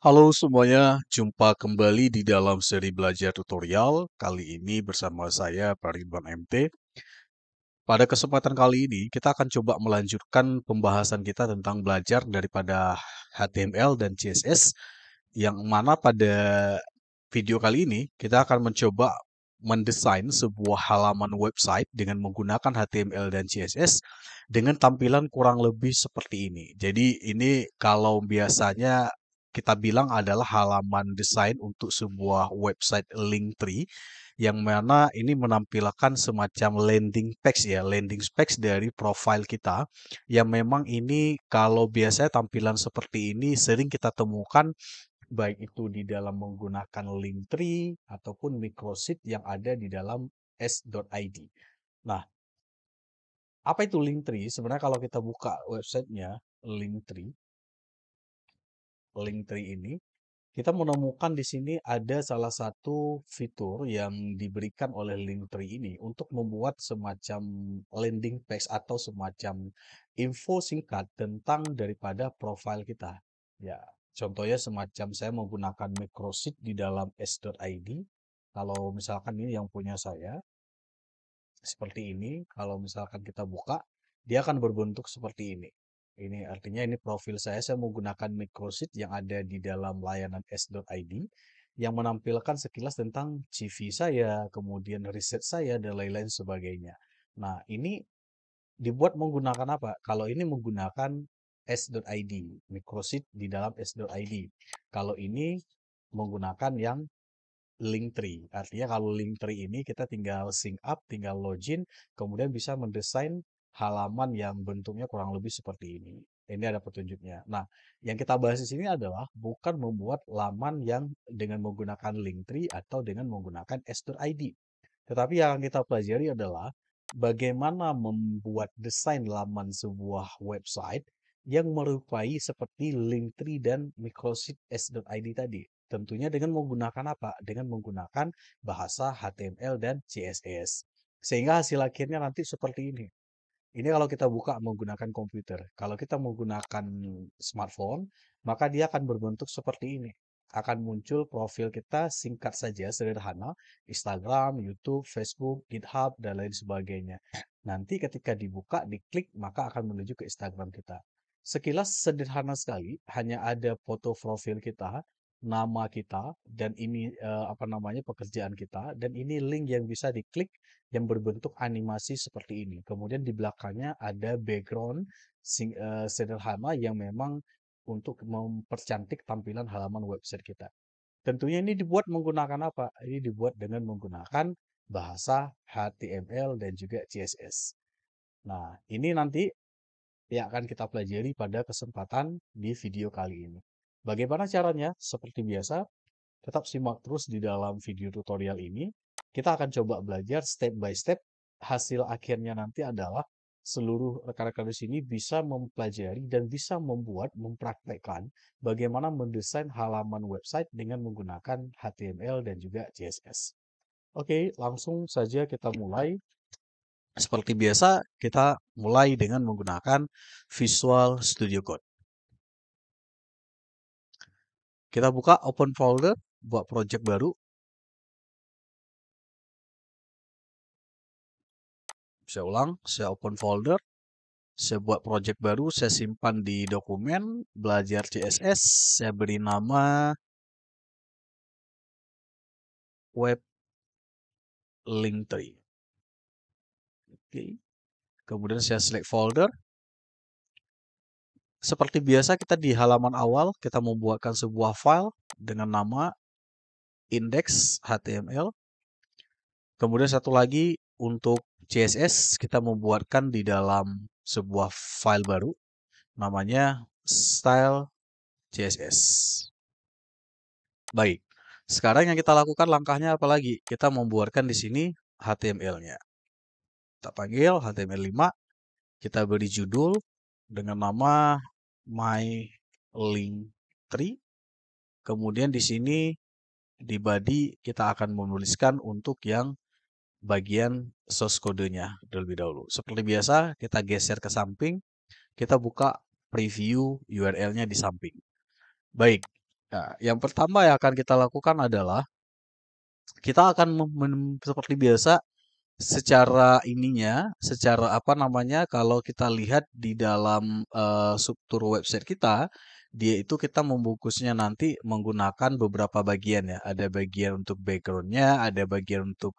Halo semuanya, jumpa kembali di dalam seri belajar tutorial. Kali ini bersama saya Ridwan MT. Pada kesempatan kali ini, kita akan coba melanjutkan pembahasan kita tentang belajar daripada HTML dan CSS, yang mana pada video kali ini kita akan mencoba mendesain sebuah halaman website dengan menggunakan HTML dan CSS dengan tampilan kurang lebih seperti ini. Jadi ini kalau biasanya kita bilang adalah halaman desain untuk sebuah website Linktree, yang mana ini menampilkan semacam landing page ya, landing page dari profile kita, yang memang ini kalau biasanya tampilan seperti ini sering kita temukan baik itu di dalam menggunakan Linktree ataupun microsite yang ada di dalam s.id. Nah, apa itu Linktree? Sebenarnya kalau kita buka websitenya Linktree, Linktree ini kita menemukan di sini ada salah satu fitur yang diberikan oleh Linktree ini untuk membuat semacam landing page atau semacam info singkat tentang daripada profil kita. Ya, contohnya semacam saya menggunakan microsite di dalam s.id. Kalau misalkan ini yang punya saya, seperti ini. Kalau misalkan kita buka, dia akan berbentuk seperti ini. Ini artinya ini profil saya menggunakan microsite yang ada di dalam layanan s.id yang menampilkan sekilas tentang CV saya, kemudian riset saya, dan lain-lain sebagainya. Nah, ini dibuat menggunakan apa? Kalau ini menggunakan s.id, microsite di dalam s.id. Kalau ini menggunakan yang Linktree. Artinya kalau Linktree ini kita tinggal sync up, tinggal login, kemudian bisa mendesain halaman yang bentuknya kurang lebih seperti ini. Ini ada petunjuknya. Nah, yang kita bahas di sini adalah bukan membuat laman yang dengan menggunakan Linktree atau dengan menggunakan s.id. Tetapi yang kita pelajari adalah bagaimana membuat desain laman sebuah website yang merupai seperti Linktree dan microsite s.id tadi. Tentunya dengan menggunakan apa? Dengan menggunakan bahasa HTML dan CSS. Sehingga hasil akhirnya nanti seperti ini. Ini kalau kita buka menggunakan komputer. Kalau kita menggunakan smartphone, maka dia akan berbentuk seperti ini. Akan muncul profil kita singkat saja, sederhana, Instagram, YouTube, Facebook, GitHub, dan lain sebagainya. Nanti ketika dibuka, diklik, maka akan menuju ke Instagram kita. Sekilas sederhana sekali, hanya ada foto profil kita, nama kita, dan ini apa namanya pekerjaan kita, dan ini link yang bisa diklik yang berbentuk animasi seperti ini. Kemudian di belakangnya ada background sederhana yang memang untuk mempercantik tampilan halaman website kita. Tentunya ini dibuat menggunakan apa? Ini dibuat dengan menggunakan bahasa HTML dan juga CSS. Nah, ini nanti yang akan kita pelajari pada kesempatan di video kali ini. Bagaimana caranya? Seperti biasa, tetap simak terus di dalam video tutorial ini. Kita akan coba belajar step by step. Hasil akhirnya nanti adalah seluruh rekan-rekan di sini bisa mempelajari dan bisa membuat, mempraktekkan bagaimana mendesain halaman website dengan menggunakan HTML dan juga CSS. Oke, langsung saja kita mulai. Seperti biasa, kita mulai dengan menggunakan Visual Studio Code. Kita buka open folder, buat project baru. Saya ulang, saya open folder, saya buat project baru, saya simpan di dokumen belajar CSS, saya beri nama web Linktree. Oke. Kemudian saya select folder. Seperti biasa kita di halaman awal kita membuatkan sebuah file dengan nama index.html. Kemudian satu lagi untuk CSS kita membuatkan di dalam sebuah file baru namanya style CSS. Baik. Sekarang yang kita lakukan langkahnya apa lagi? Kita membuatkan di sini HTML-nya. Kita panggil HTML5. Kita beri judul dengan nama my link tree. Kemudian di sini di body kita akan menuliskan untuk yang bagian source kodenya terlebih dahulu. Seperti biasa, kita geser ke samping. Kita buka preview URL-nya di samping. Baik, Nah, yang pertama yang akan kita lakukan adalah kita akan seperti biasa secara ininya, secara apa namanya, kalau kita lihat di dalam struktur website kita, dia itu kita membungkusnya nanti menggunakan beberapa bagian ya. Ada bagian untuk backgroundnya, ada bagian untuk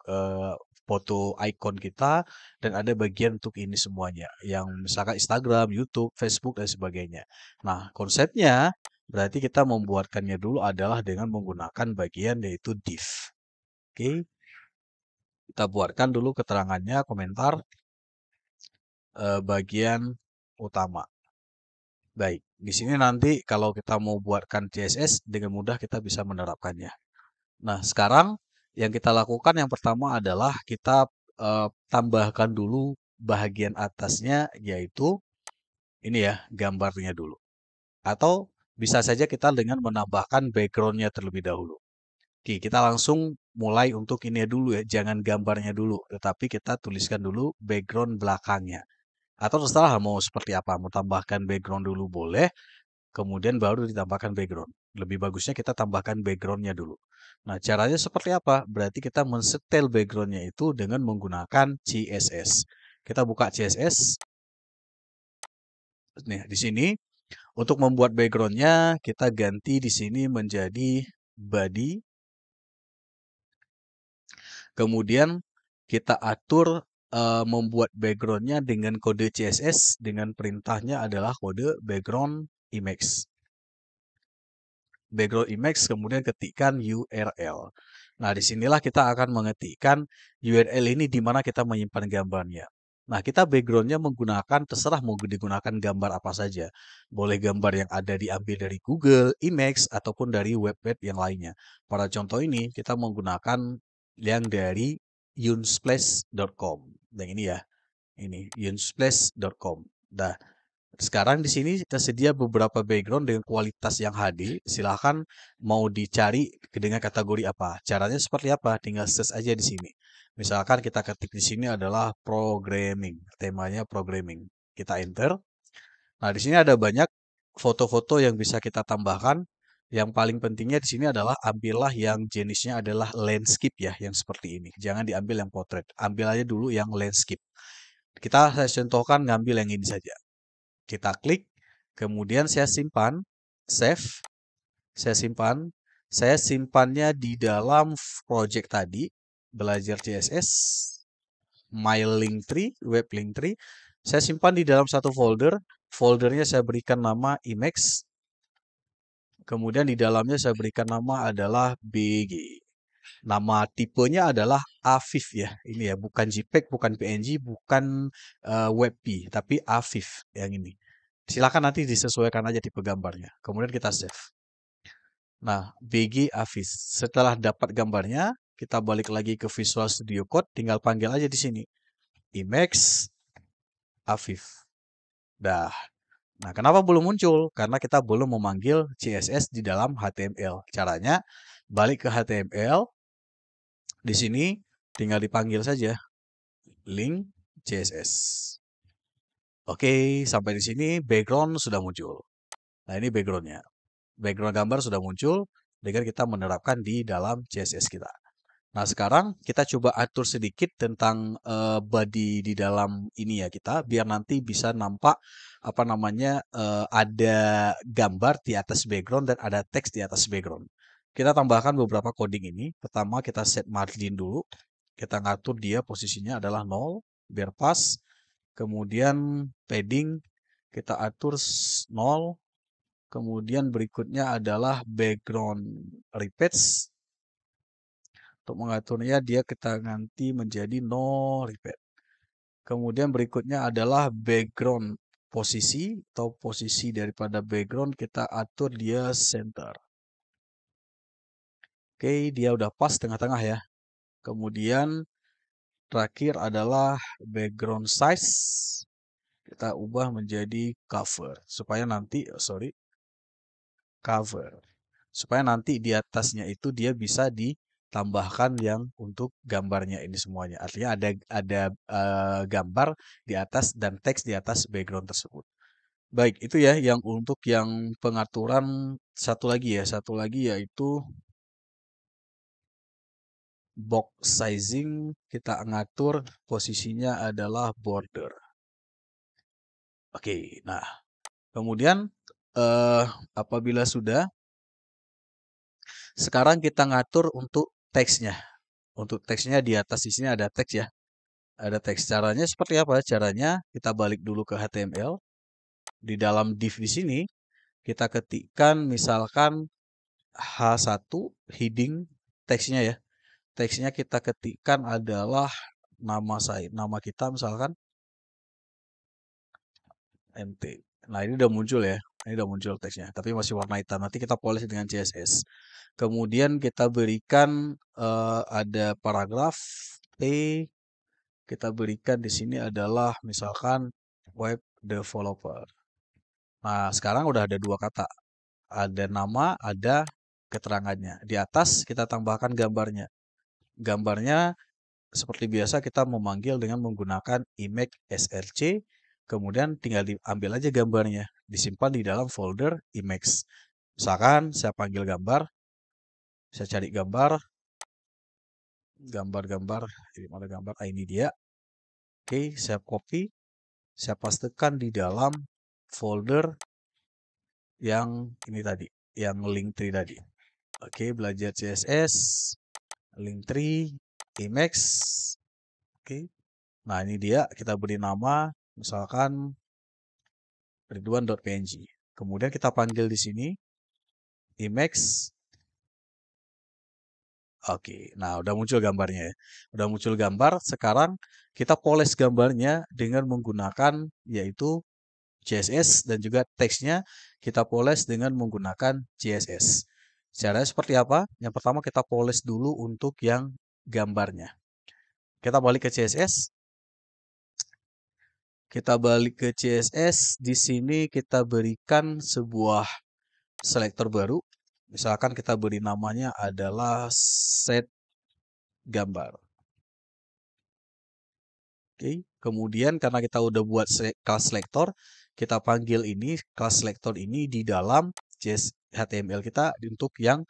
foto icon kita, dan ada bagian untuk ini semuanya. Yang misalkan Instagram, YouTube, Facebook, dan sebagainya. Nah, konsepnya berarti kita membuatkannya dulu adalah dengan menggunakan bagian yaitu div. Oke, kita buatkan dulu keterangannya, komentar bagian utama. Baik, di sini nanti kalau kita mau buatkan CSS dengan mudah kita bisa menerapkannya. Nah, sekarang yang kita lakukan yang pertama adalah kita tambahkan dulu bagian atasnya yaitu ini ya, gambarnya dulu. Atau bisa saja kita dengan menambahkan backgroundnya terlebih dahulu. Oke, kita langsung mulai untuk ini dulu ya, jangan gambarnya dulu, tetapi kita tuliskan dulu background belakangnya. Atau terserah mau seperti apa, mau tambahkan background dulu boleh, kemudian baru ditambahkan background. Lebih bagusnya kita tambahkan backgroundnya dulu. Nah, caranya seperti apa? Berarti kita mensetel backgroundnya itu dengan menggunakan CSS. Kita buka CSS. Nih, di sini untuk membuat backgroundnya kita ganti di sini menjadi body. Kemudian kita atur membuat backgroundnya dengan kode CSS dengan perintahnya adalah kode background image. Background image kemudian ketikkan URL. Nah, disinilah kita akan mengetikkan URL ini di mana kita menyimpan gambarnya. Nah, kita backgroundnya menggunakan terserah mau digunakan gambar apa saja. Boleh gambar yang ada diambil dari Google, Image, ataupun dari web-web yang lainnya. Pada contoh ini, kita menggunakan yang dari unsplash.com. Yang ini ya, ini unsplash.com. Nah, sekarang di sini tersedia beberapa background dengan kualitas yang HD. Silahkan mau dicari dengan kategori apa. Caranya seperti apa? Tinggal search aja di sini. Misalkan kita ketik di sini adalah programming. Temanya programming. Kita enter. Nah, di sini ada banyak foto-foto yang bisa kita tambahkan. Yang paling pentingnya di sini adalah ambillah yang jenisnya adalah landscape ya, yang seperti ini. Jangan diambil yang portrait. Ambil aja dulu yang landscape. Saya contohkan ngambil yang ini saja. Kita klik, kemudian saya simpan, save, saya simpan, saya simpannya di dalam project tadi, belajar CSS, my link tree, web link tree, saya simpan di dalam satu folder, foldernya saya berikan nama image, kemudian di dalamnya saya berikan nama adalah BG. Nama tipenya adalah AVIF ya, ini ya, bukan JPEG, bukan PNG, bukan WebP, tapi AVIF yang ini. Silakan nanti disesuaikan aja tipe gambarnya. Kemudian kita save. Nah, BG Avis. Setelah dapat gambarnya, kita balik lagi ke Visual Studio Code, tinggal panggil aja di sini. Image Aviv. Dah. Nah, kenapa belum muncul? Karena kita belum memanggil CSS di dalam HTML. Caranya, balik ke HTML. Di sini tinggal dipanggil saja link CSS. Oke, sampai di sini background sudah muncul. Nah, ini backgroundnya. Background gambar sudah muncul dengan kita menerapkan di dalam CSS kita. Nah, sekarang kita coba atur sedikit tentang body di dalam ini ya kita, biar nanti bisa nampak apa namanya ada gambar di atas background dan ada teks di atas background. Kita tambahkan beberapa coding ini. Pertama kita set margin dulu. Kita ngatur dia posisinya adalah 0 biar pas. Kemudian padding kita atur 0. Kemudian berikutnya adalah background repeats. Untuk mengaturnya dia kita ganti menjadi no repeat. Kemudian berikutnya adalah background posisi atau posisi daripada background kita atur dia center. Oke, dia udah pas tengah-tengah ya. Kemudian terakhir adalah background size. Kita ubah menjadi cover supaya nanti cover. Supaya nanti di atasnya itu dia bisa ditambahkan yang untuk gambarnya ini semuanya. Artinya ada gambar di atas dan teks di atas background tersebut. Baik, itu ya yang untuk yang pengaturan satu lagi yaitu box sizing, kita ngatur posisinya adalah border. Oke, nah kemudian apabila sudah, sekarang kita ngatur untuk teksnya. Untuk teksnya di atas di sini ada teks ya. Ada teks. Caranya seperti apa? Caranya kita balik dulu ke HTML. Di dalam div di sini kita ketikkan misalkan H1 heading teksnya ya. Teksnya kita ketikkan adalah nama kita misalkan MT. Nah, ini udah muncul ya. Ini udah muncul teksnya, tapi masih warna hitam. Nanti kita poles dengan CSS. Kemudian kita berikan ada paragraf T. Kita berikan di sini adalah misalkan web developer. Nah, sekarang udah ada dua kata. Ada nama, ada keterangannya. Di atas kita tambahkan gambarnya. Gambarnya seperti biasa kita memanggil dengan menggunakan image src, kemudian tinggal diambil aja gambarnya, disimpan di dalam folder image. Misalkan saya panggil gambar, saya cari gambar, ini mana gambar, ini dia. Oke, saya copy, saya pastekan di dalam folder yang ini tadi, yang link tree tadi. Oke, belajar CSS, link tree, image. Oke, nah ini dia, kita beri nama, misalkan ridwan.png. Kemudian kita panggil di sini image. Oke, nah udah muncul gambarnya ya. Udah muncul gambar, sekarang kita poles gambarnya dengan menggunakan yaitu CSS dan juga teksnya kita poles dengan menggunakan CSS. Caranya seperti apa? Yang pertama kita poles dulu untuk yang gambarnya. Kita balik ke CSS. Kita balik ke CSS. Di sini kita berikan sebuah selektor baru. Misalkan kita beri namanya adalah set gambar. Oke, kemudian karena kita udah buat class selector, kita panggil ini class selector ini di dalam HTML kita untuk yang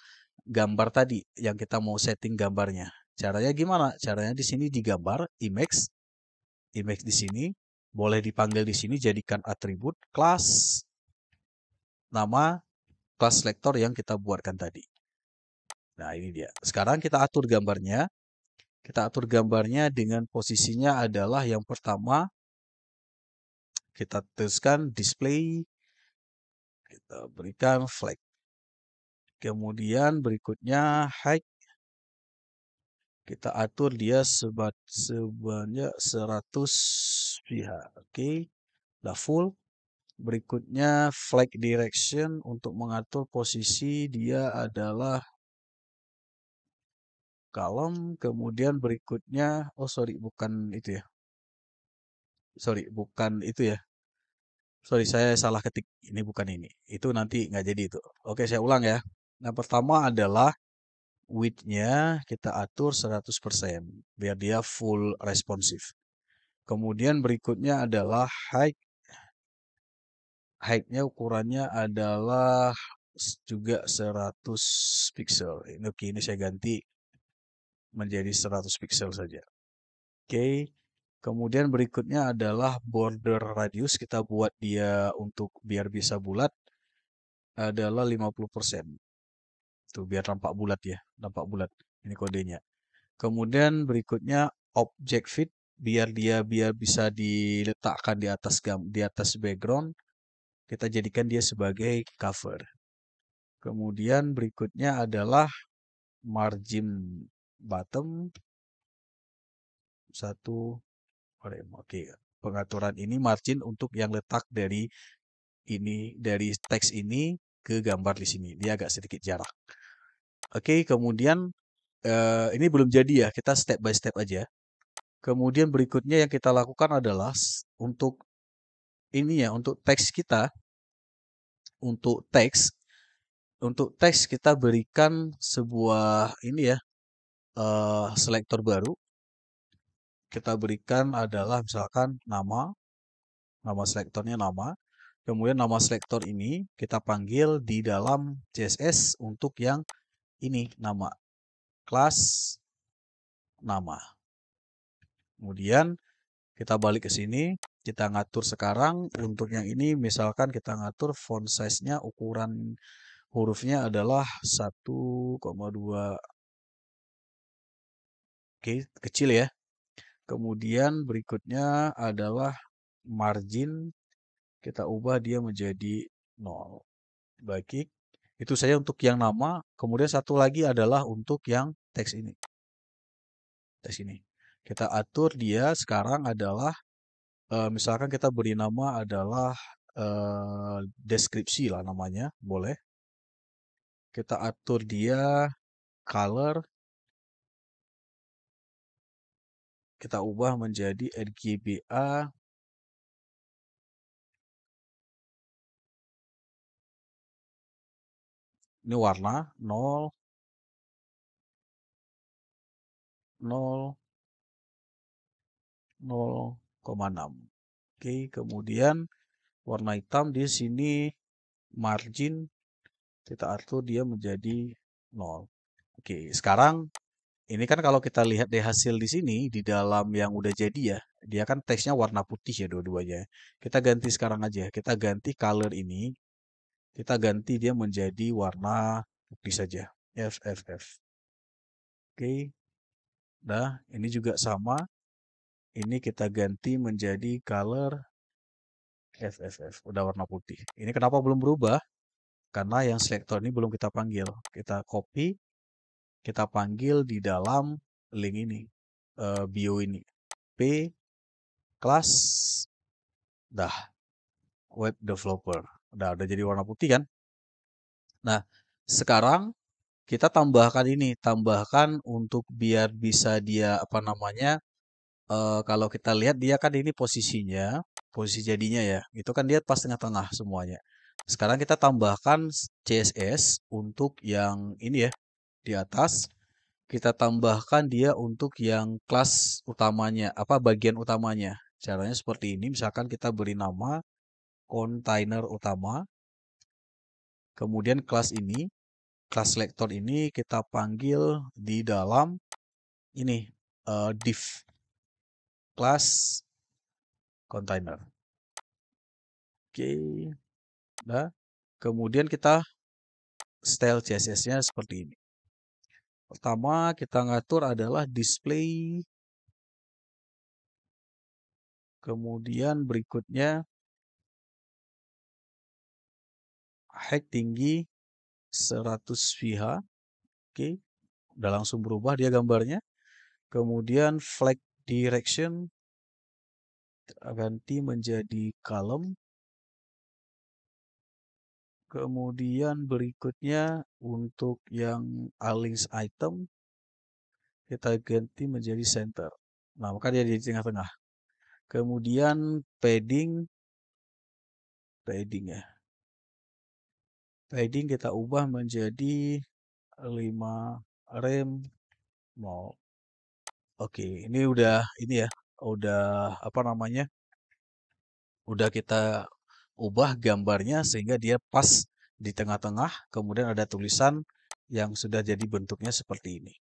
gambar tadi, yang kita mau setting gambarnya. Caranya gimana? Caranya di sini digambar image, image di sini boleh dipanggil di sini jadikan atribut class nama class selector yang kita buatkan tadi. Nah, ini dia. Sekarang kita atur gambarnya. Kita atur gambarnya dengan posisinya adalah yang pertama kita tuliskan display, kita berikan flag. Kemudian berikutnya height, kita atur dia sebanyak 100 pihak. Oke, udah full. Berikutnya flag direction untuk mengatur posisi dia adalah kolom. Kemudian berikutnya, oh sorry bukan itu ya. Sorry bukan itu ya. Sorry, saya salah ketik. Ini bukan ini. Itu nanti nggak jadi itu. Oke, saya ulang ya. Yang pertama adalah width-nya kita atur 100% biar dia full responsif. Kemudian berikutnya adalah height. Height-nya ukurannya adalah juga 100 pixel. Oke, ini saya ganti menjadi 100 pixel saja. Oke. Kemudian berikutnya adalah border radius. Kita buat dia untuk biar bisa bulat adalah 50%. Tuh, biar nampak bulat ya, nampak bulat. Ini kodenya. Kemudian berikutnya object fit biar bisa diletakkan di atas background. Kita jadikan dia sebagai cover. Kemudian berikutnya adalah margin bottom 1 frame. Oke, pengaturan ini margin untuk yang letak dari teks ini ke gambar di sini. Dia agak sedikit jarak. Oke, kemudian ini belum jadi ya, kita step by step aja. Kemudian berikutnya yang kita lakukan adalah untuk ini ya, untuk teks, kita berikan sebuah ini ya, selektor baru. Kita berikan adalah misalkan nama selektornya nama. Kemudian nama selektor ini kita panggil di dalam CSS untuk yang ini nama kelas nama. Kemudian kita balik ke sini, kita ngatur sekarang untuk yang ini misalkan kita ngatur font size-nya ukuran hurufnya adalah 1,2. Oke, kecil ya. Kemudian berikutnya adalah margin, kita ubah dia menjadi 0. Baik, itu saja untuk yang nama. Kemudian satu lagi adalah untuk yang teks ini. Teks ini. Kita atur dia sekarang adalah, misalkan kita beri nama adalah deskripsi lah namanya, boleh. Kita atur dia color, kita ubah menjadi RGBA. Ini warna 0, 0, 0,6. Oke, kemudian warna hitam di sini margin kita atur dia menjadi 0. Oke, sekarang ini kan kalau kita lihat di hasil di sini di dalam yang udah jadi ya, dia kan teksnya warna putih ya dua-duanya. Kita ganti sekarang aja. Kita ganti color ini, kita ganti dia menjadi warna putih saja. FFF. Oke. Nah, ini juga sama. Ini kita ganti menjadi color FFF. Udah warna putih. Ini kenapa belum berubah? Karena yang selektor ini belum kita panggil. Kita copy, kita panggil di dalam link ini, bio ini. P kelas dah web developer. Udah jadi warna putih kan? Nah, sekarang kita tambahkan ini, tambahkan untuk biar bisa dia apa namanya? Kalau kita lihat dia kan ini posisinya, posisi jadinya ya, itu kan dia pas tengah-tengah semuanya. Sekarang kita tambahkan CSS untuk yang ini ya, di atas. Kita tambahkan dia untuk yang kelas utamanya, apa bagian utamanya. Caranya seperti ini, misalkan kita beri nama kontainer utama, kemudian kelas ini, kelas selector ini kita panggil di dalam ini div kelas container. Oke, nah kemudian kita style CSS-nya seperti ini. Pertama kita ngatur adalah display, kemudian berikutnya height tinggi 100 VH. Oke, udah langsung berubah dia gambarnya. Kemudian flag direction ganti menjadi column. Kemudian berikutnya untuk yang align item kita ganti menjadi center. Nah, maka dia di tengah-tengah. Kemudian padding ya. Padding kita ubah menjadi 5 rem 0. Oke, ini udah ini ya, udah apa namanya? Udah kita ubah gambarnya sehingga dia pas di tengah-tengah, kemudian ada tulisan yang sudah jadi bentuknya seperti ini.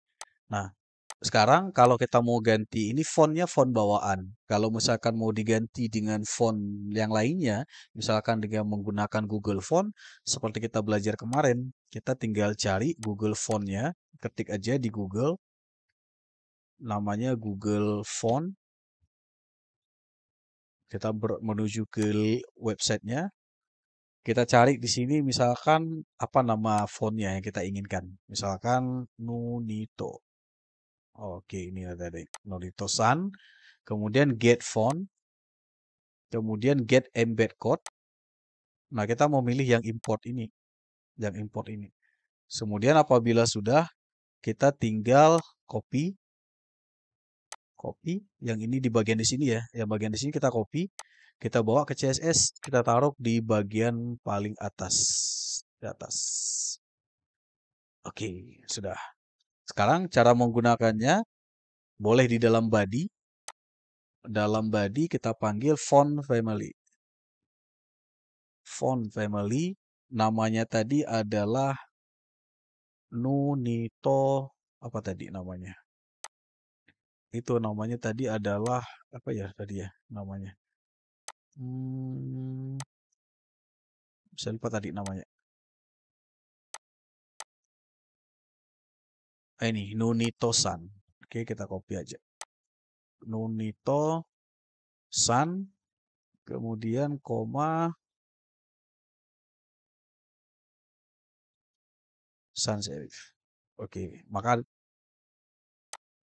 Nah, sekarang kalau kita mau ganti ini fontnya font bawaan. Kalau misalkan mau diganti dengan font yang lainnya, misalkan dengan menggunakan Google Font, seperti kita belajar kemarin, kita tinggal cari Google Fontnya, ketik aja di Google, namanya Google Font. Kita menuju ke websitenya, kita cari di sini misalkan apa nama fontnya yang kita inginkan. Misalkan Nunito. Oke, ini ada deh. Nunito San. Kemudian get font. Kemudian get embed code. Nah, kita mau milih yang import ini. Yang import ini. Kemudian apabila sudah, kita tinggal copy. Copy. Yang ini di bagian di sini ya. Yang bagian di sini kita copy. Kita bawa ke CSS. Kita taruh di bagian paling atas. Di atas. Oke, sudah. Sekarang cara menggunakannya boleh di dalam body. Dalam body kita panggil font family. font family, namanya tadi adalah Nunito, apa tadi namanya? Itu namanya tadi adalah, apa ya tadi ya namanya? Hmm, saya lupa tadi namanya. Ini, Nunito-san. Oke, kita copy aja. Nunito-san, kemudian koma, sans serif. Oke, maka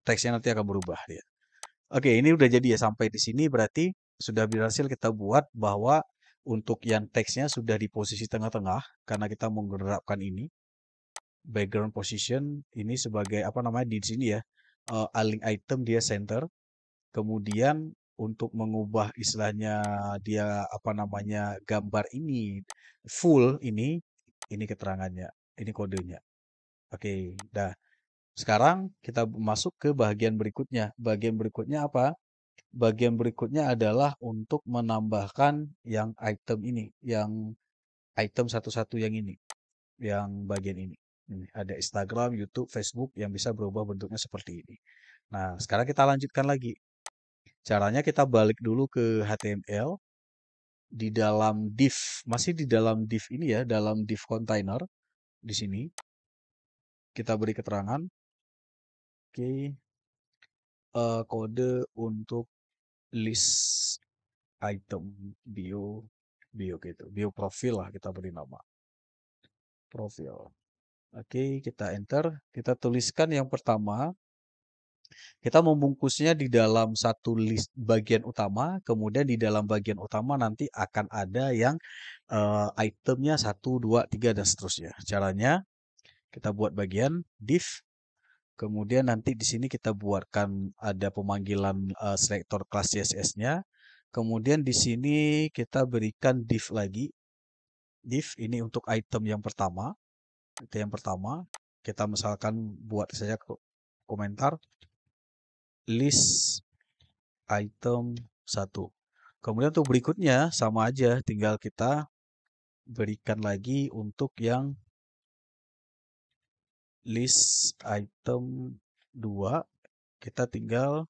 teksnya nanti akan berubah ya. Oke, ini udah jadi ya sampai di sini berarti sudah berhasil kita buat bahwa untuk yang teksnya sudah di posisi tengah-tengah karena kita menggerakkan ini background position ini sebagai apa namanya di sini ya align item dia center. Kemudian untuk mengubah istilahnya dia apa namanya gambar ini full ini keterangannya, ini kodenya. Oke, dah. Sekarang kita masuk ke bagian berikutnya. Bagian berikutnya apa? Bagian berikutnya adalah untuk menambahkan yang item ini, yang item satu-satu yang ini, yang bagian ini. Ini ada Instagram, YouTube, Facebook yang bisa berubah bentuknya seperti ini. Nah, sekarang kita lanjutkan lagi. Caranya kita balik dulu ke HTML di dalam div, masih di dalam div ini ya, dalam div container di sini kita beri keterangan, oke, kode untuk list item bio bio gitu, bio profil lah kita beri nama profil. Oke, kita enter, kita tuliskan yang pertama, kita membungkusnya di dalam satu list bagian utama, kemudian di dalam bagian utama nanti akan ada yang itemnya 1, 2, 3 dan seterusnya. Caranya kita buat bagian div, kemudian nanti di sini kita buatkan ada pemanggilan selektor kelas CSS-nya. Kemudian di sini kita berikan div lagi. Div ini untuk item yang pertama. Itu yang pertama. Kita misalkan buat saja komentar list item 1. Kemudian untuk berikutnya sama aja, tinggal kita berikan lagi untuk yang list item 2. Kita tinggal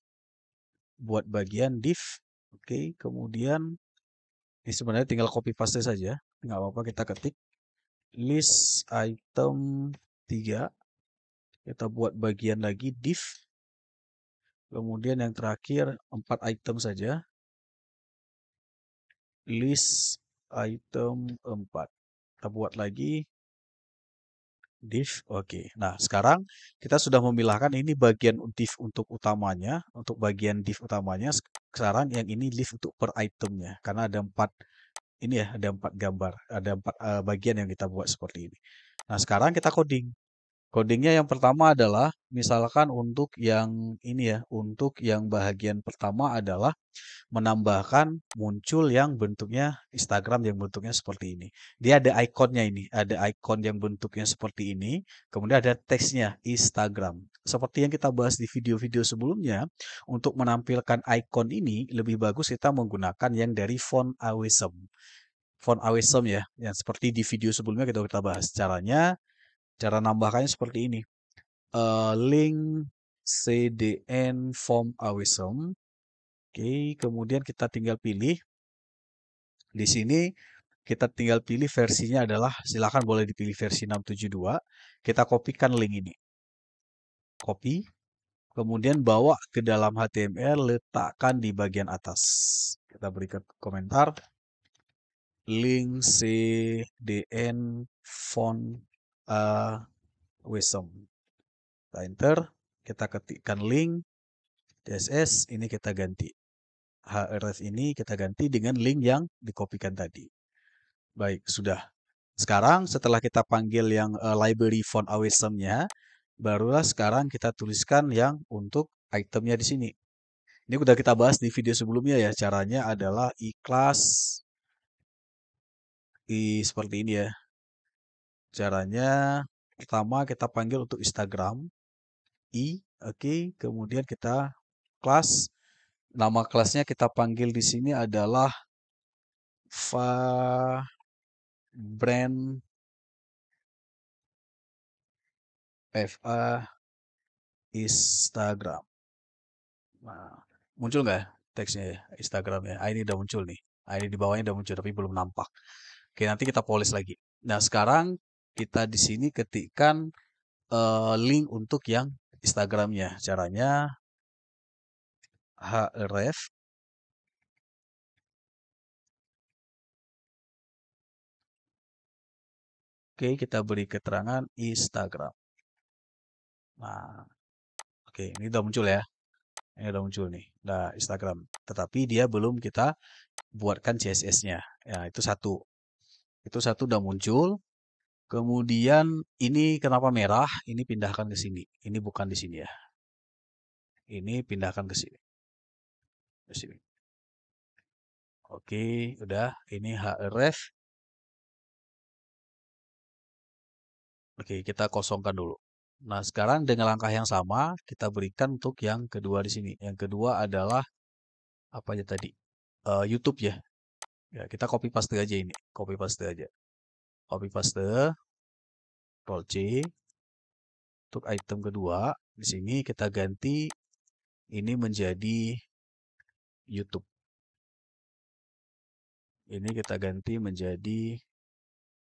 buat bagian div. Oke, kemudian ini sebenarnya tinggal copy paste saja. Nggak apa-apa, kita ketik list item 3. Kita buat bagian lagi div. Kemudian yang terakhir 4 item saja. List item 4. Kita buat lagi div. Oke. Nah, sekarang kita sudah memilahkan ini bagian div untuk utamanya, untuk bagian div utamanya. Sekarang yang ini div untuk per itemnya, karena ada 4 ini ya, ada 4 gambar, ada 4 bagian yang kita buat seperti ini. Nah, sekarang kita coding. Codingnya yang pertama adalah, misalkan untuk yang ini ya, untuk yang bagian pertama adalah menambahkan muncul yang bentuknya Instagram yang bentuknya seperti ini. Dia ada ikonnya ini, ada ikon yang bentuknya seperti ini, kemudian ada teksnya Instagram. Seperti yang kita bahas di video-video sebelumnya, untuk menampilkan ikon ini lebih bagus kita menggunakan yang dari font Awesome. Font Awesome ya, yang seperti di video sebelumnya kita bahas. Cara nambahkannya seperti ini. Link CDN Font Awesome. Oke, kemudian kita tinggal pilih. Di sini kita tinggal pilih versinya adalah, silakan boleh dipilih versi 672. Kita kopikan link ini. Copy. Kemudian bawa ke dalam HTML, letakkan di bagian atas. Kita berikan komentar. Link CDN Font Awesome. Kita enter. Kita ketikkan link CSS. Ini kita ganti. href ini kita ganti dengan link yang dikopikan tadi. Baik, sudah. Sekarang setelah kita panggil yang library font awesome-nya, barulah sekarang kita tuliskan yang untuk itemnya di sini. Ini udah kita bahas di video sebelumnya ya. Caranya adalah ikhlas seperti ini ya. Caranya pertama kita panggil untuk Instagram oke, kemudian kita kelas, nama kelasnya kita panggil di sini adalah brand FA Instagram. Nah, muncul nggak teksnya ya, Instagram ya? Ah, ini udah muncul nih. Ah, ini di bawahnya udah muncul tapi belum nampak. Oke, nanti kita polis lagi. Nah, sekarang kita di sini ketikkan link untuk yang Instagramnya. Caranya href. Oke, kita beri keterangan Instagram. Nah, oke, ini udah muncul ya. Ini udah muncul nih. Nah, Instagram. Tetapi dia belum kita buatkan CSS-nya. Ya, itu satu. Itu satu udah muncul. Kemudian ini kenapa merah? Ini pindahkan ke sini. Ini bukan di sini ya. Ini pindahkan ke sini. Ke sini. Oke, udah. Ini href. Oke, kita kosongkan dulu. Nah, sekarang dengan langkah yang sama, kita berikan untuk yang kedua di sini. Yang kedua adalah apa aja tadi? YouTube ya. Ya, kita copy paste aja ini. Copy paste aja. Copy paste, Ctrl C. Untuk item kedua, di sini kita ganti ini menjadi YouTube. Ini kita ganti menjadi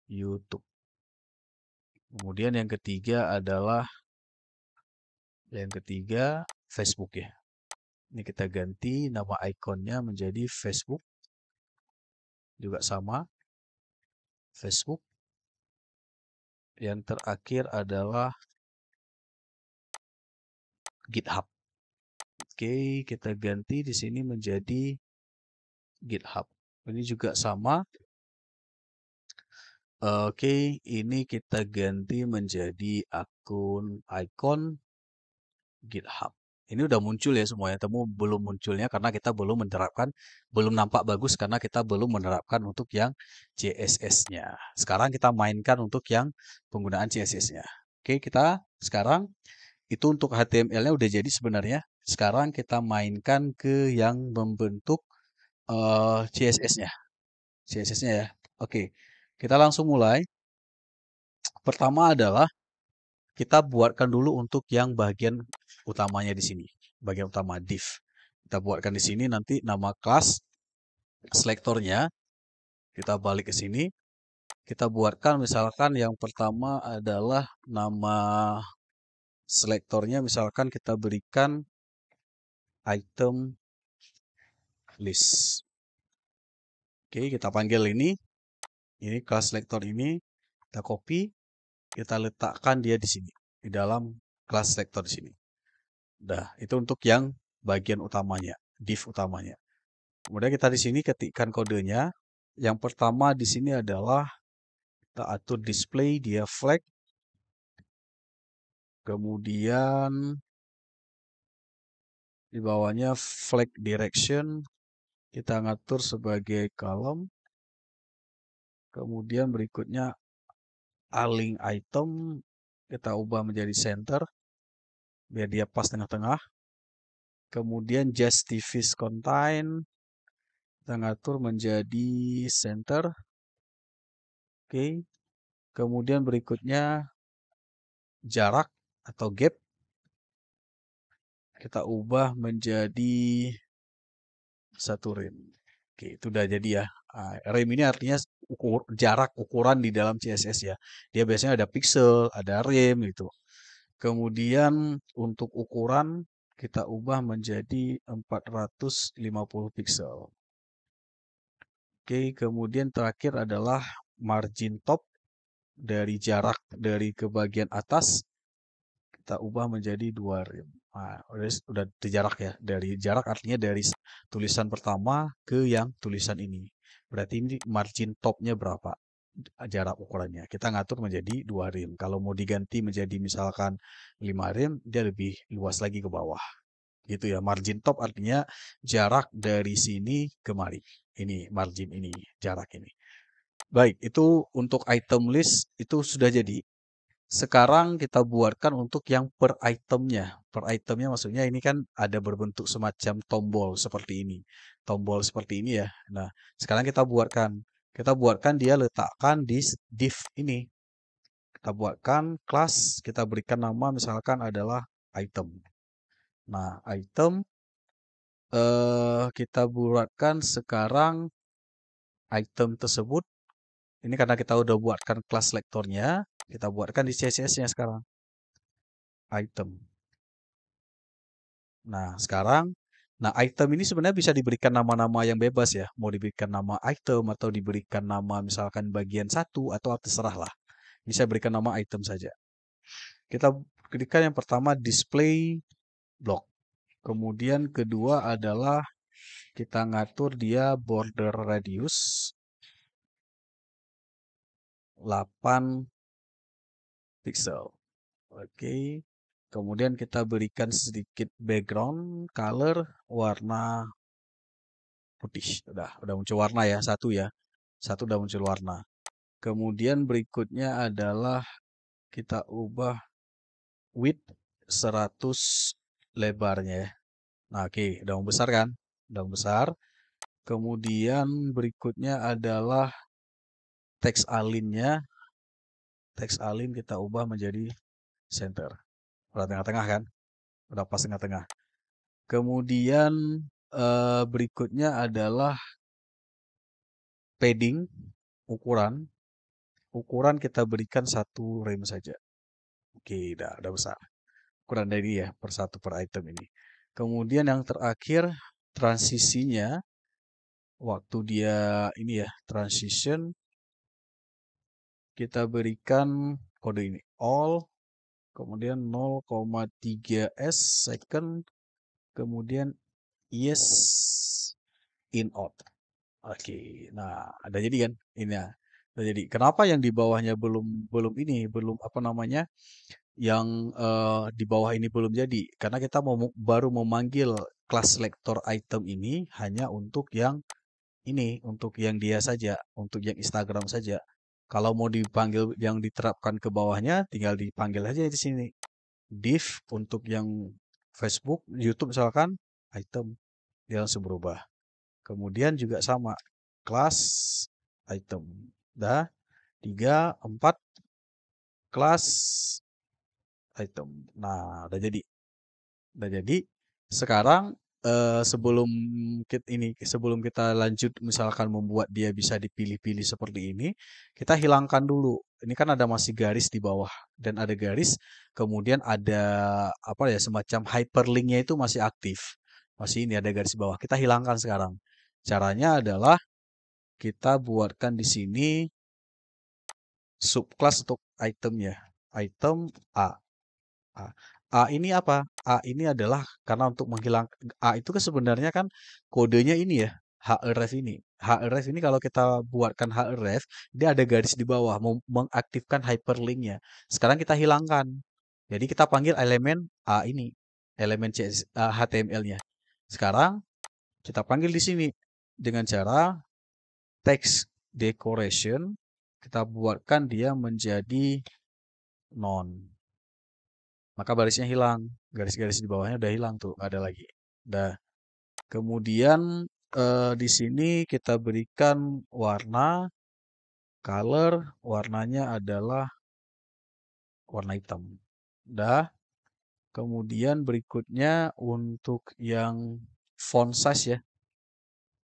YouTube. Kemudian yang ketiga adalah Facebook ya. Ini kita ganti nama ikonnya menjadi Facebook. Juga sama, Facebook. Yang terakhir adalah GitHub. Oke, kita ganti di sini menjadi GitHub. Ini juga sama. Oke, ini kita ganti menjadi akun ikon GitHub. Ini udah muncul ya semuanya. Temu belum munculnya karena kita belum menerapkan, belum nampak bagus karena kita belum menerapkan untuk yang CSS-nya. Sekarang kita mainkan untuk yang penggunaan CSS-nya. Oke, kita sekarang itu untuk HTML-nya udah jadi sebenarnya. Sekarang kita mainkan ke yang membentuk CSS-nya. CSS-nya ya. Oke, kita langsung mulai. Pertama adalah kita buatkan dulu untuk yang bagian utamanya di sini. Bagian utama div. Kita buatkan di sini nanti nama kelas selektornya. Kita balik ke sini. Kita buatkan misalkan yang pertama adalah nama selektornya. Misalkan kita berikan item list. Oke, kita panggil ini. Ini kelas selektor ini. Kita copy. Kita letakkan dia di sini. Di dalam kelas selektor di sini. Udah, itu untuk yang bagian utamanya, div utamanya. Kemudian kita di sini ketikkan kodenya. Yang pertama di sini adalah kita atur display dia flag. Kemudian di bawahnya flag direction kita ngatur sebagai column. Kemudian berikutnya align item kita ubah menjadi center biar dia pas tengah-tengah. Kemudian justify contain kita ngatur menjadi center. Oke. Kemudian berikutnya jarak atau gap kita ubah menjadi 1 rem. Oke, itu udah jadi ya. Rem ini artinya jarak ukuran di dalam CSS ya. Dia biasanya ada pixel, ada rem gitu. Kemudian untuk ukuran kita ubah menjadi 450 pixel. Oke, kemudian terakhir adalah margin top dari jarak dari ke bagian atas kita ubah menjadi 2 rem. Nah, udah jarak ya. Dari jarak artinya dari tulisan pertama ke yang tulisan ini. Berarti ini margin topnya berapa? Jarak ukurannya. Kita ngatur menjadi 2 rem. Kalau mau diganti menjadi misalkan 5 rem, dia lebih luas lagi ke bawah. Gitu ya. Margin top artinya jarak dari sini kemari. Ini margin ini, jarak ini. Baik, itu untuk item list itu sudah jadi. Sekarang kita buatkan untuk yang per itemnya. Per itemnya maksudnya ini kan ada berbentuk semacam tombol seperti ini. Tombol seperti ini ya. Nah, sekarang kita buatkan. Kita buatkan dia letakkan di div ini. Kita buatkan kelas, kita berikan nama misalkan adalah item. Nah, item kita buatkan sekarang item tersebut. Ini karena kita udah buatkan kelas lektornya, kita buatkan di CSS-nya sekarang. Item. Nah, sekarang, item ini sebenarnya bisa diberikan nama-nama yang bebas ya. Mau diberikan nama item atau diberikan nama misalkan bagian satu atau terserah lah. Bisa berikan nama item saja. Kita berikan yang pertama display block. Kemudian kedua adalah kita ngatur dia border radius 8 pixel. Oke. Kemudian kita berikan sedikit background color warna putih. Udah muncul warna ya, satu ya. Satu udah muncul warna. Kemudian berikutnya adalah kita ubah width 100 lebarnya ya. Nah, oke, udah besar kan? Udah besar. Kemudian berikutnya adalah teks alinnya. Teks alin kita ubah menjadi center. Udah tengah-tengah kan? Udah pas tengah-tengah. Kemudian berikutnya adalah padding ukuran. Ukuran kita berikan satu rem saja. Oke, udah besar. Ukuran dari ya per satu per item ini. Kemudian yang terakhir transisinya waktu dia ini ya transition kita berikan kode ini all kemudian 0,3 s second kemudian yes in out. Oke, nah ada jadi kan ini ya. Udah jadi. Kenapa yang di bawahnya belum belum ini belum apa namanya yang di bawah ini belum jadi? Karena kita baru memanggil kelas selector item ini hanya untuk yang ini, untuk yang dia saja, untuk yang Instagram saja. Kalau mau dipanggil yang diterapkan ke bawahnya, tinggal dipanggil aja di sini. Div untuk yang Facebook, YouTube misalkan, item, dia langsung berubah. Kemudian juga sama, kelas, item. Dah, 3, 4, kelas, item. Nah, udah jadi. Udah jadi. Sekarang sebelum kita lanjut misalkan membuat dia bisa dipilih-pilih seperti ini, kita hilangkan dulu. Ini kan ada masih garis di bawah dan ada garis, kemudian ada apa ya semacam hyperlinknya itu masih aktif. Masih ini ada garis di bawah. Kita hilangkan sekarang. Caranya adalah kita buatkan di sini subclass untuk itemnya. Item A. A. A ini apa? A ini adalah karena untuk menghilang A itu kan sebenarnya kan kodenya ini ya, href ini. Href ini kalau kita buatkan href, dia ada garis di bawah mengaktifkan hyperlinknya. Sekarang kita hilangkan. Jadi kita panggil elemen A ini, elemen HTML-nya. Sekarang kita panggil di sini dengan cara text decoration kita buatkan dia menjadi non. Maka barisnya hilang. Garis-garis di bawahnya udah hilang tuh, nggak ada lagi. Udah. Kemudian di sini kita berikan warna, color, warnanya adalah warna hitam. Udah. Kemudian berikutnya untuk yang font size ya.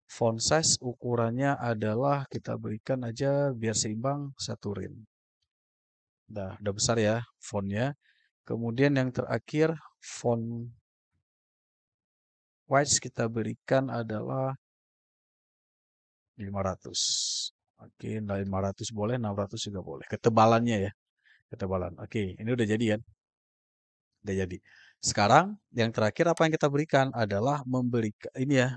Font size ukurannya adalah kita berikan aja biar seimbang satu rin. Udah besar ya fontnya. Kemudian yang terakhir font Whites kita berikan adalah 500. Oke, 500 boleh, 600 juga boleh. Ketebalannya ya, ketebalan. Oke, ini udah jadi kan? Udah jadi. Sekarang yang terakhir apa yang kita berikan adalah memberikan ini ya,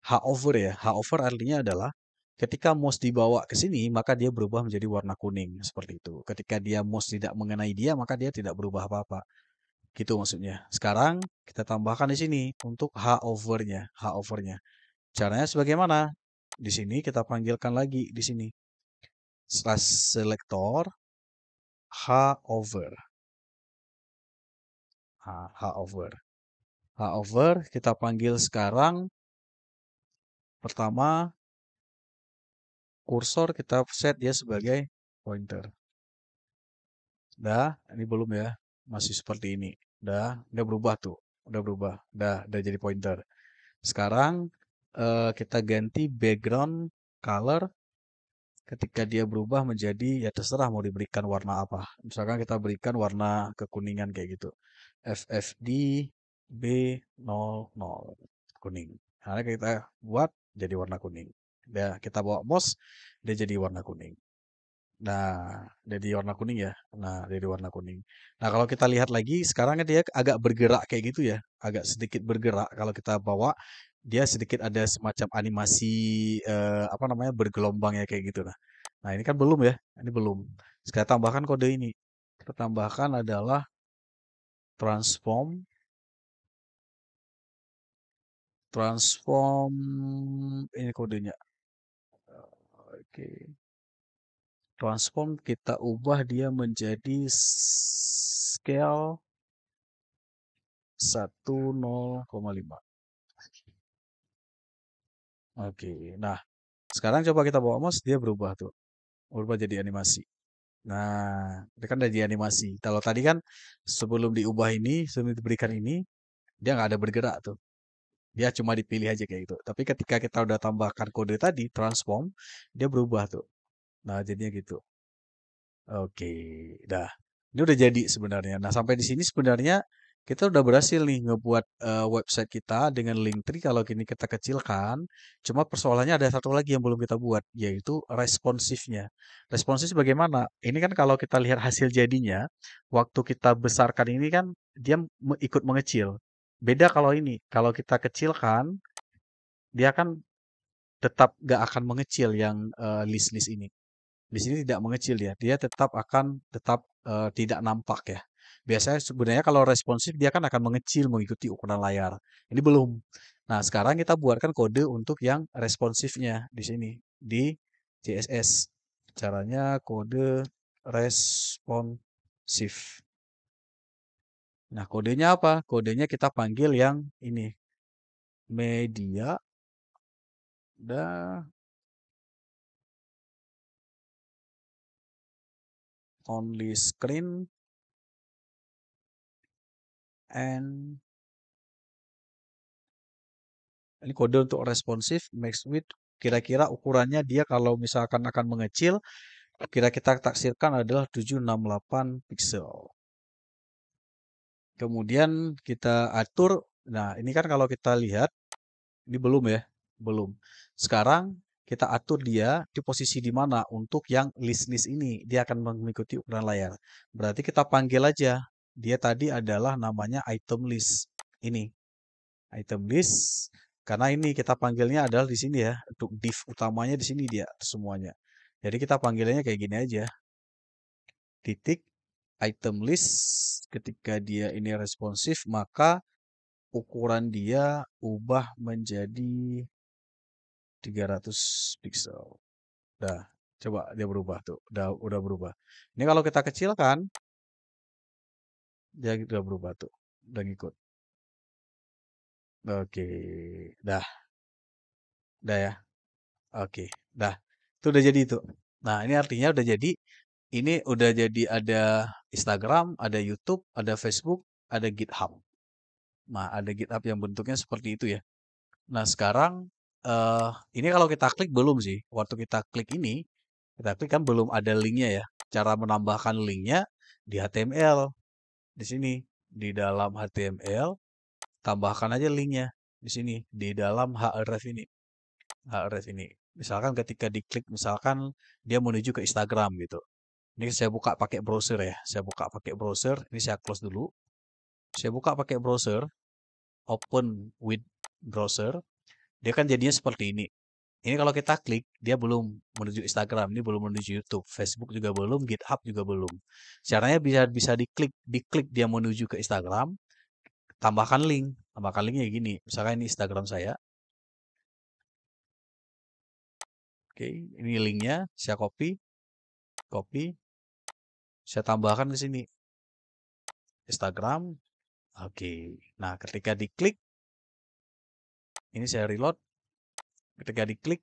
hover ya. Hover artinya adalah ketika mouse dibawa ke sini, maka dia berubah menjadi warna kuning seperti itu. Ketika dia mouse tidak mengenai dia, maka dia tidak berubah apa-apa. Gitu maksudnya. Sekarang kita tambahkan di sini untuk hovernya, hovernya. Caranya sebagaimana? Di sini kita panggilkan lagi di sini slash selector hover. Hover. Hover kita panggil sekarang pertama Kursor kita set dia sebagai pointer. Dah, ini belum ya. Masih seperti ini. Udah berubah tuh. Udah berubah. Udah jadi pointer. Sekarang kita ganti background color ketika dia berubah menjadi ya terserah mau diberikan warna apa. Misalkan kita berikan warna kekuningan kayak gitu. FFD B00 kuning. Karena kita buat jadi warna kuning. Udah kita bawa mouse dia jadi warna kuning. Nah, jadi warna kuning ya. Nah, jadi warna kuning. Nah, kalau kita lihat lagi, sekarang kan dia agak bergerak kayak gitu ya. Agak sedikit bergerak. Kalau kita bawa, dia sedikit ada semacam animasi, apa namanya, bergelombang ya kayak gitu. Nah, ini kan belum ya. Ini belum. Saya tambahkan kode ini. Kita tambahkan adalah transform, transform, ini kodenya. Oke. Transform kita ubah dia menjadi scale 10,5. Oke. Nah, sekarang coba kita bawa mouse, dia berubah tuh. Berubah jadi animasi. Nah, ini kan jadi animasi. Kalau tadi kan sebelum diubah ini, sebelum diberikan ini, dia nggak ada bergerak tuh. Dia cuma dipilih aja kayak gitu. Tapi ketika kita udah tambahkan kode tadi, transform, dia berubah tuh. Nah, jadinya gitu. Oke, dah. Ini udah jadi sebenarnya. Nah, sampai di sini sebenarnya kita udah berhasil nih ngebuat website kita dengan Linktree kalau gini kita kecilkan. Cuma persoalannya ada satu lagi yang belum kita buat, yaitu responsifnya. Responsif bagaimana? Ini kan kalau kita lihat hasil jadinya, waktu kita besarkan ini kan dia ikut mengecil. Beda kalau ini, kalau kita kecilkan, dia kan tetap gak akan mengecil yang list-list ini. Di sini tidak mengecil ya, dia tetap tidak nampak ya. Biasanya sebenarnya kalau responsif dia kan akan mengecil mengikuti ukuran layar. Ini belum. Nah, sekarang kita buatkan kode untuk yang responsifnya di sini di CSS. Caranya kode responsif. Nah, kodenya apa? Kodenya kita panggil yang ini media dan only screen and ini kode untuk responsif max width. Kira-kira ukurannya dia kalau misalkan akan mengecil, kira kita taksirkan adalah 768 pixel. Kemudian kita atur, nah ini kan kalau kita lihat, ini belum ya, belum. Sekarang kita atur dia di posisi di mana untuk yang list-list ini, dia akan mengikuti ukuran layar. Berarti kita panggil aja, dia tadi adalah namanya item list. Ini, item list. Karena ini kita panggilnya adalah di sini ya, untuk div utamanya di sini dia semuanya. Jadi kita panggilnya kayak gini aja. Titik item list ketika dia ini responsif maka ukuran dia ubah menjadi 300 pixel. Dah, coba dia berubah tuh. Udah berubah. Ini kalau kita kecilkan dia udah berubah tuh. Udah ngikut. Oke. Dah ya. Oke. Dah. Itu udah jadi itu. Nah, ini artinya udah jadi. Ini udah jadi ada Instagram, ada YouTube, ada Facebook, ada GitHub. Nah, ada GitHub yang bentuknya seperti itu ya. Nah, sekarang ini kalau kita klik belum sih. Waktu kita klik ini, kita klik kan belum ada linknya ya. Cara menambahkan linknya di HTML di sini di dalam HTML tambahkan aja linknya di sini di dalam href ini. Href ini. Misalkan ketika diklik, misalkan dia menuju ke Instagram gitu. Ini saya buka pakai browser ya. Saya buka pakai browser. Ini saya close dulu. Saya buka pakai browser. Open with browser. Dia kan jadinya seperti ini. Ini kalau kita klik, dia belum menuju Instagram, ini belum menuju YouTube, Facebook juga belum, GitHub juga belum. Caranya bisa bisa diklik dia menuju ke Instagram, tambahkan linknya gini. Misalkan ini Instagram saya, oke, ini linknya, saya copy, saya tambahkan ke sini Instagram, oke. Nah, ketika diklik, ini saya reload, ketika diklik,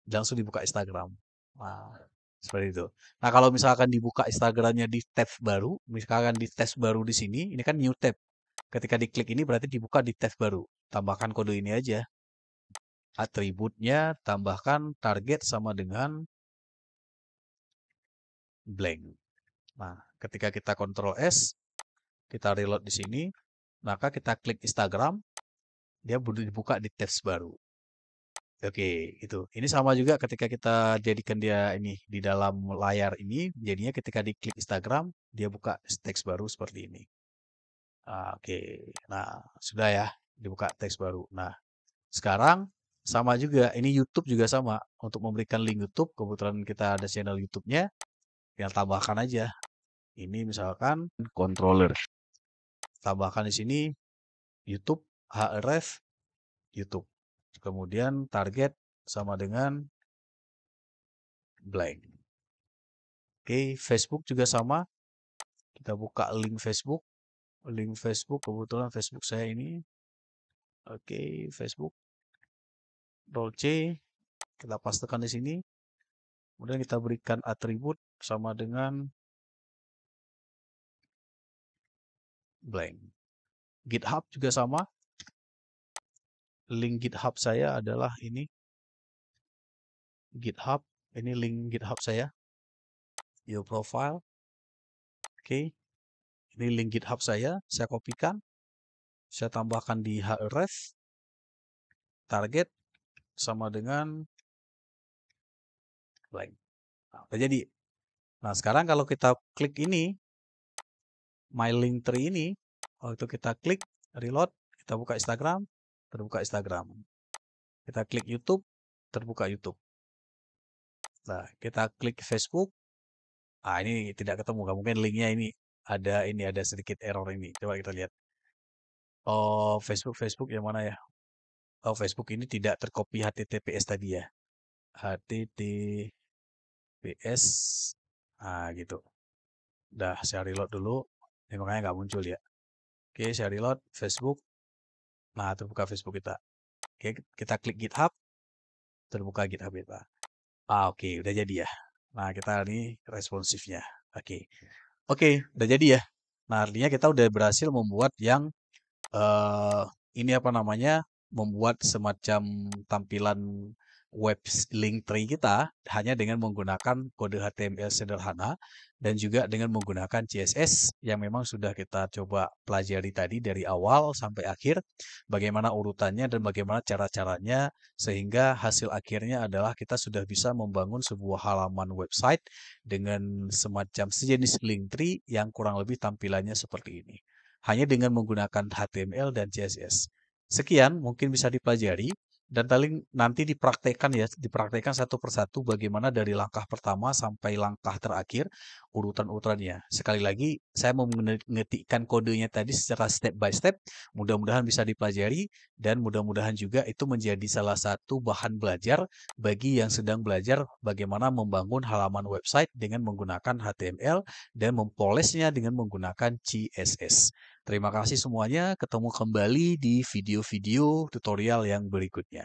langsung dibuka Instagram. Nah, seperti itu. Nah, kalau misalkan dibuka Instagramnya di tab baru, misalkan di tab baru di sini, ini kan new tab. Ketika diklik ini berarti dibuka di tab baru. Tambahkan kode ini aja. Atributnya tambahkan target sama dengan blank. Nah, ketika kita Ctrl S, kita reload di sini, maka kita klik Instagram, dia dibuka di tab baru. Oke, itu. Ini sama juga ketika kita jadikan dia ini di dalam layar ini, jadinya ketika diklik Instagram, dia buka teks baru seperti ini. Oke, nah sudah ya, dibuka teks baru. Nah, sekarang sama juga, ini YouTube juga sama. Untuk memberikan link YouTube, kebetulan kita ada channel YouTube-nya, yang tambahkan aja. Ini misalkan controller. Tambahkan di sini YouTube, href, YouTube. Kemudian target sama dengan blank. Oke, Facebook juga sama. Kita buka link Facebook. Link Facebook, kebetulan Facebook saya ini. Oke, Facebook. Ctrl C. Kita pastekan di sini. Kemudian kita berikan atribut sama dengan blank. GitHub juga sama. Link GitHub saya adalah ini. GitHub. Ini link GitHub saya. Your profile. Oke. Ini link GitHub saya. Saya kopikan. Saya tambahkan di href. Target sama dengan blank. Nah, udah jadi. Nah, sekarang kalau kita klik ini, My Link Tree ini, waktu kita klik, reload, kita buka Instagram, terbuka Instagram. Kita klik YouTube, terbuka YouTube. Nah, kita klik Facebook. Ah, ini tidak ketemu. Nggak mungkin linknya ini ada sedikit error ini. Coba kita lihat. Oh, Facebook yang mana ya? Oh, Facebook ini tidak tercopy HTTPS tadi ya. HTTPS. Ah, gitu. Udah, saya reload dulu. Ini makanya nggak muncul ya. Oke, saya reload Facebook. Nah, terbuka Facebook kita. Oke, kita klik GitHub. Terbuka GitHub kita. Oke, udah jadi ya. Nah, kita ini responsifnya. Oke. Oke, udah jadi ya. Nah, artinya kita udah berhasil membuat yang eh ini apa namanya? Membuat semacam tampilan web link tree kita hanya dengan menggunakan kode HTML sederhana dan juga dengan menggunakan CSS yang memang sudah kita coba pelajari tadi dari awal sampai akhir, bagaimana urutannya dan bagaimana cara-caranya sehingga hasil akhirnya adalah kita sudah bisa membangun sebuah halaman website dengan semacam sejenis link tree yang kurang lebih tampilannya seperti ini hanya dengan menggunakan HTML dan CSS. Sekian mungkin bisa dipelajari dan paling nanti dipraktekkan ya, dipraktekkan satu persatu bagaimana dari langkah pertama sampai langkah terakhir urutan-urutannya. Sekali lagi, saya mau mengetikkan kodenya tadi secara step by step, mudah-mudahan bisa dipelajari dan mudah-mudahan juga itu menjadi salah satu bahan belajar bagi yang sedang belajar bagaimana membangun halaman website dengan menggunakan HTML dan mempolesnya dengan menggunakan CSS. Terima kasih semuanya. Ketemu kembali di video-video tutorial yang berikutnya.